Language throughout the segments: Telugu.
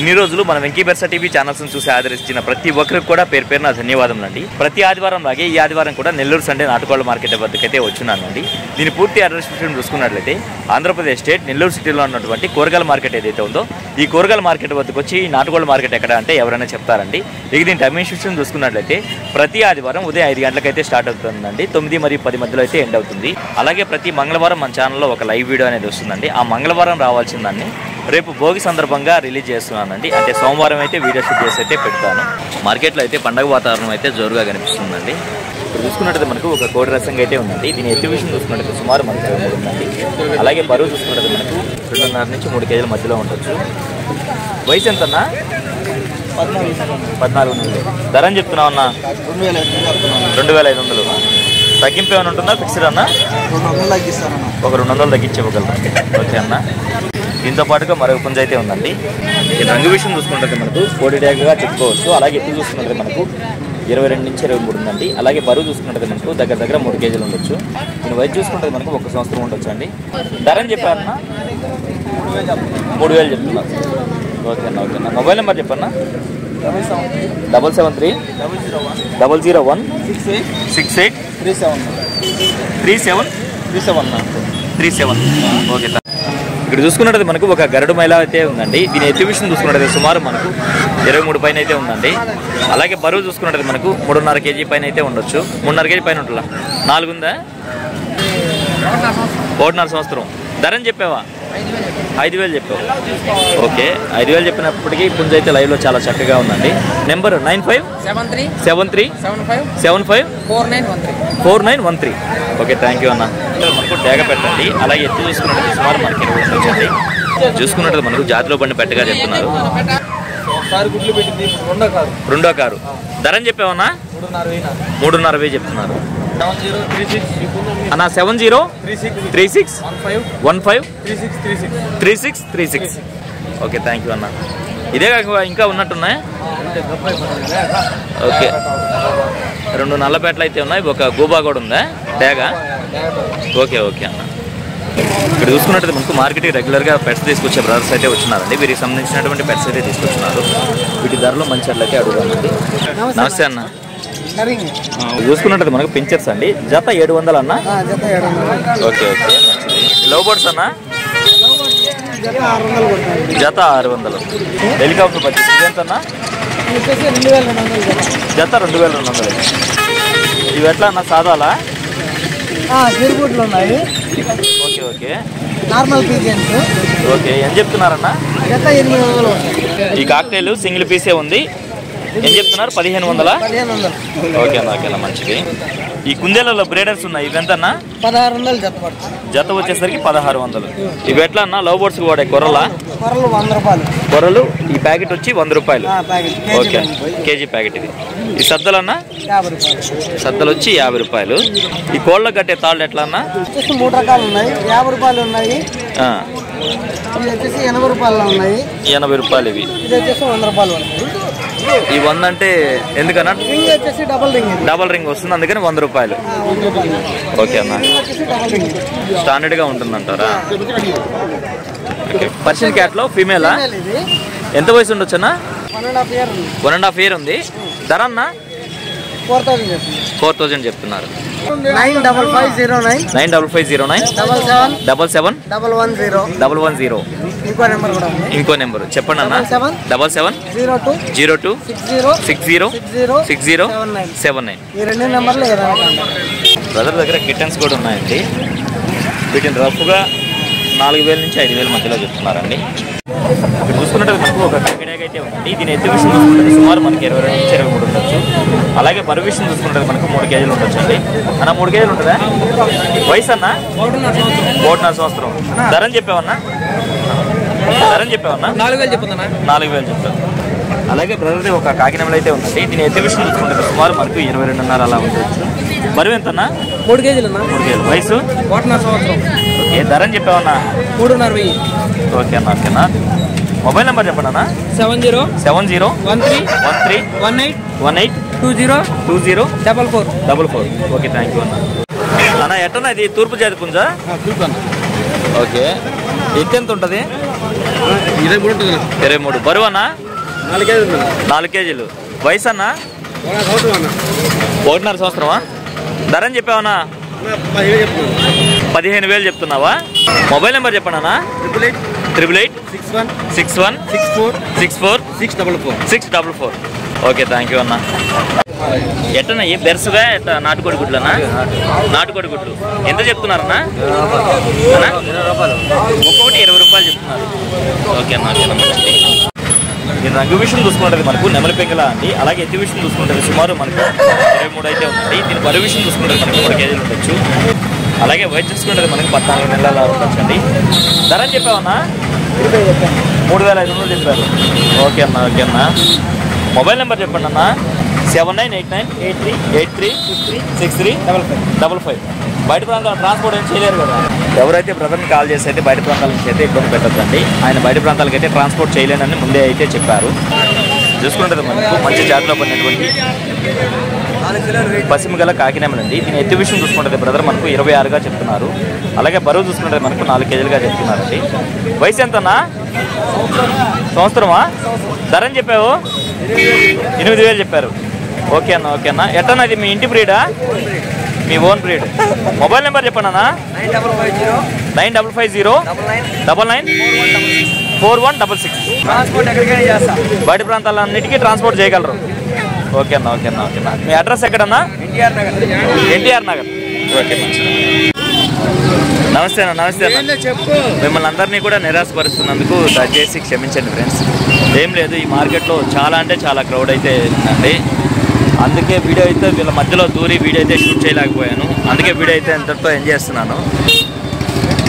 ఇన్ని రోజులు మన వెంకీ బెర్సా టీవీ ఛానల్స్ చూసి ఆదరించిన ప్రతి ఒక్కరికి కూడా పేరు పేరున ధన్యవాదములండి. ప్రతి ఆదివారం లాగే ఈ ఆదివారం కూడా నెల్లూరు సండే నాటుకోళ్ల మార్కెట్ వద్దకైతే వచ్చున్నానండి. దీని పూర్తి అడ్రస్ చూసుకున్నట్లయితే ఆంధ్రప్రదేశ్ స్టేట్ నెల్లూరు సిటీలో ఉన్నటువంటి కూరగాయల మార్కెట్ ఏదైతే ఉందో ఈ కూరగాయల మార్కెట్ వద్దకు వచ్చి నాటుకోళ్ల మార్కెట్ ఎక్కడ అంటే ఎవరైనా చెప్తారండి. ఇక దీని టైమింగ్ సిస్టమ్ చూసుకున్నట్లయితే ప్రతి ఆదివారం ఉదయం 5 గంటలకైతే స్టార్ట్ అవుతుందండి. 9 మరియు 10 మధ్యలో అయితే ఎండ్ అవుతుంది. అలాగే ప్రతి మంగళవారం మన ఛానల్లో ఒక లైవ్ వీడియో అనేది వస్తుందండి. ఆ మంగళవారం రావాల్సిందాన్ని రేపు భోగి సందర్భంగా రిలీజ్ చేస్తున్నానండి. అంటే సోమవారం అయితే వీడియో షూట్ చేసి అయితే పెడతాను. మార్కెట్లో అయితే పండగ వాతావరణం అయితే జోరుగా కనిపిస్తుందండి. ఇప్పుడు చూసుకున్నట్టు మనకు ఒక కోడి రసంగా అయితే ఉందండి. దీని ఎగ్జిబిషన్ చూసుకున్నట్టు సుమారు మనకు 3 ఉందండి. అలాగే బరువు చూసుకున్నట్టు మనకు 2.5 నుంచి 3 కేజీల మధ్యలో ఉండొచ్చు. వయసు ఎంతన్నా? 14 నెలలు. ధర అని చెప్తున్నావు అన్న? 2500. తగ్గింపు ఏమైనా ఉంటుందా? ఫిక్స్డ్ అన్న? ఒక 200 తగ్గించివ్వగలరా? ఓకే అన్న. దీంతో పాటుగా మరొక పుంజ అయితే ఉందండి. ఈ రంగు విషయం చూసుకుంటే మనకు కోడి డ్యాగ్గా చెప్పుకోవచ్చు. అలాగే ఎత్తు చూసుకుంటే మనకు 22 నుంచి 23 ఉందండి. అలాగే బరువు చూసుకుంటే మనకు దగ్గర 3 కేజీలు ఉండొచ్చు. దీని వయసు చూసుకుంటే మనకు 1 సంవత్సరం ఉండొచ్చు అండి. ధర అని చెప్పారన్నా? 3000 చెప్తున్నారు. ఓకే అన్న. ఓకే అన్న. మొబైల్ నెంబర్ చెప్పన్నా? 773 001 68 37. ఓకే. ఇక్కడ చూసుకున్నట్టు మనకు ఒక గరుడు మైల అయితే ఉందండి. దీని ఎగ్జిబిషన్ చూసుకున్నట్టు సుమారు మనకు 23 పైన అయితే ఉందండి. అలాగే బరువు చూసుకున్నట్టు మనకు 3.5 కేజీ పైన అయితే ఉండొచ్చు. 3.5 కేజీ పైన ఉంటుందా? 4 ఉందా? 1.5 సంవత్సరం. ధర అని చెప్పావా? 5000 చెప్పావు. ఓకే. 5000 చెప్పినప్పటికీ పుంజ అయితే లైవ్లో చాలా చక్కగా ఉందండి. నెంబర్ 9573754913. ఓకే, థ్యాంక్ యూ అన్న. మనకు డేగ పెట్టండి. అలాగే ఎత్తు చూసుకున్నట్టు సుమారు మనకి 20 వచ్చండి. చూసుకున్నట్టు మనకు జాతిలో పండి పెట్టగా చెప్తున్నారు. రెండో కారు. ధర అని చెప్పావన్నా? 3.5 చెప్తున్నారు అన్న. 7036153636. ఓకే, థ్యాంక్ యూ అన్న. ఇదే కాక ఇంకా ఉన్నట్టున్నాయి. ఓకే, 2 నల్లపేటలు అయితే ఉన్నాయి. ఒక గోబా కూడా ఉందా డేగా? ఓకే ఓకే అన్న. ఇక్కడ చూసుకున్నట్టు మనకు మార్కెట్కి రెగ్యులర్గా పెట్స్ తీసుకొచ్చే బ్రదర్స్ అయితే వచ్చినారండి. వీరికి సంబంధించినటువంటి పెట్స్ అయితే తీసుకొచ్చినారు. వీటి ధరలో మంచి అట్లయితే అడుగుదామండి. నమస్తే అన్న. చూసుకున్నట్టు మనకు పించర్స్ అండి. జత 700 అన్న? Okay okay. లవ్ బర్డ్స్ అన్న? జత 600. హెలికాప్టర్ పచ్చి ఎంత అన్న? జత 2200. ఇవి ఎట్లా అన్న? సాదాలా? ఉన్నాయి. Okay okay. Normal pigeons. Okay, ఏం చెప్తున్నారన్న? జత 800. ఈ కాక్టైల్ సింగిల్ పీసే ఉంది. ఏం చెప్తున్నారు? 1500. ఓకే అన్న. ఓకే అన్న, మంచిది. ఈ కుందేలలో బ్రేడర్స్ ఉన్నాయి. ఇవి ఎంత అన్న? 1600 జత వచ్చేసరికి 1600. ఇవి ఎట్లా అన్న? లవ్ బర్డ్స్ కూడా కొర్రలు 100 రూపాయలు. కొర్రలు ఈ ప్యాకెట్ వచ్చి 100 రూపాయలు. ఓకే, కేజీ ప్యాకెట్ ఇది. ఈ సద్దలు అన్న? 50 రూపాయలు. సద్దలు వచ్చి 50 రూపాయలు. ఈ కోళ్ళ కట్టే తాళ్ళు ఎట్లా అన్న? 3 రకాలు ఉన్నాయి. 50 రూపాయలు ఉన్నాయి. ఇవి వచ్చేసి 80 రూపాయలు ఉన్నాయి. 80 రూపాయలు ఇవి. ఇది వచ్చేసి 100 రూపాయలు ఉన్నాయి. ఈ 100 అంటే ఎందుకన్నా? రింగ్ వచ్చేసి డబల్ రింగ్ వస్తుంది, అందుకని 100 రూపాయలు. ఓకే అన్న. స్టాండర్డ్ గా ఉంటుందంటారా? ఓకే. పర్షియన్ క్యాట్ లో ఫీమేలా? ఎంత వయసు ఉండొచ్చు అన్న? 1.5 ఇయర్ ఉంది. ధర అన్న? 4000 చెప్తున్నారు. 95509 770 ఇంకో నెంబర్ చెప్పండి అన్న. 7702606079. ఈ 2 నెంబర్లు బ్రదర్ దగ్గర కిటన్స్ కూడా ఉన్నాయండి. వీటిని రఫ్గా 4000 నుంచి 5000 మధ్యలో చెప్తున్నారండి. ఇక్కడ చూసుకున్నట్టు మనకు ఒక కక్కడేగా అయితే ఉందండి. దీని ఎత్తు విషయం చూసుకుంటే సుమారు మనకి 22 నుంచి 23 ఉండొచ్చు. అలాగే బరువు విషయం చూసుకుంటే మనకు 3 కేజీలు ఉండొచ్చు అండి. అన్న 3 కేజీలు ఉంటుందా? వయసు అన్న? 1.5 సంవత్సరం. ధర అని చెప్పావన్నా? 4000 చెప్తాను. అలాగే బ్రదర్ది ఒక కాకినెమలు అయితే ఉందండి. దీని ఎత్తు విషయం చూసుకుంటే సుమారు మనకు 22.5 అలా ఉండొచ్చు. బరువు ఎంతన్నా? 3 కేజీలు. 3 కేజీలు. వయసు? 1.5 సంవత్సరం. ఓకే, ధర అని చెప్పావన్నా? 3.5. ఓకే అన్న. ఓకేనా. మొబైల్ నెంబర్ చెప్పండి అన్న. 7018182044. ఓకే, థ్యాంక్ యూ అన్న. అన్న ఎట్టన్నా ఇది తూర్పు జాతి పుంజా? ఓకే. ఎత్తు ఎంత ఉంటుంది? 23 ఉంటుంది. 23. బరువు అన్న? 4 కేజీలు. 4 కేజీలు. వయసు అన్న? 1.5 సంవత్సరమా? ధర అని చెప్పావన్నా? 15,000 చెప్తున్నావా? మొబైల్ నెంబర్ చెప్పండి అన్న. 888-61-61-64-644. ఓకే, థ్యాంక్ యూ అన్న. ఎట్టన్నా ఏ బెర్సుగా ఎట్ట నాటుకోడి గుడ్లన్నా? నాటుకోడి గుడ్లు ఎంత చెప్తున్నారన్నా? ఒక్కొక్కటి 20 రూపాయలు చెప్తున్నారు. ఓకే అన్న, ఓకే నమ్మండి. ఈ రంగు విషయం చూసుకుంటుంది మనకు నెమలి పెంగల అండి. అలాగే ఎత్తు విషయం చూసుకుంటుంది సుమారు మనకు 23 అయితే ఉందండి. దీని బరువు విషయం చూసుకుంటుంది మనకు 3 కేజీలు ఉండొచ్చు. అలాగే వయసు చూసుకుంటుంది మనకి 14 నెలల ఉండొచ్చు అండి. ధర అని చెప్పావన్నా? 3,500 చెప్పారు. ఓకే అన్న, ఓకే అన్న. మొబైల్ నెంబర్ చెప్పండి అన్న. 798983536355. బయట ప్రాంతాల ట్రాన్స్పోర్ట్ ఏం చేయలేరు కదా. ఎవరైతే బ్రదర్ని కాల్ చేసి అయితే బయట ప్రాంతాల నుంచి అయితే ఇబ్బంది పెట్టద్దండి. ఆయన బయట ప్రాంతాలకు అయితే ట్రాన్స్పోర్ట్ చేయలేనని ముందే అయితే చెప్పారు. చూసుకుంటుంది మనకు మంచి జాతిలో పడినటువంటి పశ్చిమ గల కాకినేమలండి. దీని ఎత్తు విషయం చూసుకుంటుంది బ్రదర్ మనకు 26గా చెప్తున్నారు. అలాగే బరువు చూసుకుంటుంది మనకు 4 కేజీలుగా చెప్తున్నారండి. వయసు ఎంతన్నా? సంవత్సరమా? ధర అని చెప్పావు? 8,000 చెప్పారు. ఓకే అన్న, ఓకే అన్న. ఎట్టన్నా ఇది మీ ఇంటి బ్రీడా? మీ ఓన్ బ్రీడ్. మొబైల్ నెంబర్ చెప్పండి అన్న. 9509994166. బయట ప్రాంతాలన్నిటికీ ట్రాన్స్పోర్ట్ చేయగలరు. ఓకే అన్న, ఓకే అన్న, ఓకే అన్న. మీ అడ్రస్ ఎక్కడన్నా? ఎన్టీఆర్ నగర్. ఓకే, నమస్తే అన్న. నమస్తే అన్న. మిమ్మల్ని అందరినీ కూడా నిరాశపరుస్తున్నందుకు దయచేసి క్షమించండి ఫ్రెండ్స్. ఏం లేదు, ఈ మార్కెట్లో చాలా అంటే చాలా క్రౌడ్ అయితే ఉందండి. అందుకే వీడియో అయితే వీళ్ళ మధ్యలో దూరి వీడియో అయితే షూట్ చేయలేకపోయాను. అందుకే వీడియో అయితే ఎంతతో ఎంజాయ్ చేస్తున్నాను.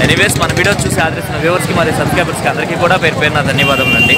ఎనీవేస్ మన వీడియో చూసి ఆదరిస్తున్న వ్యూవర్స్కి మరియు సబ్స్క్రైబర్స్కి అందరికీ కూడా పేరు పేరున ధన్యవాదములు అండి.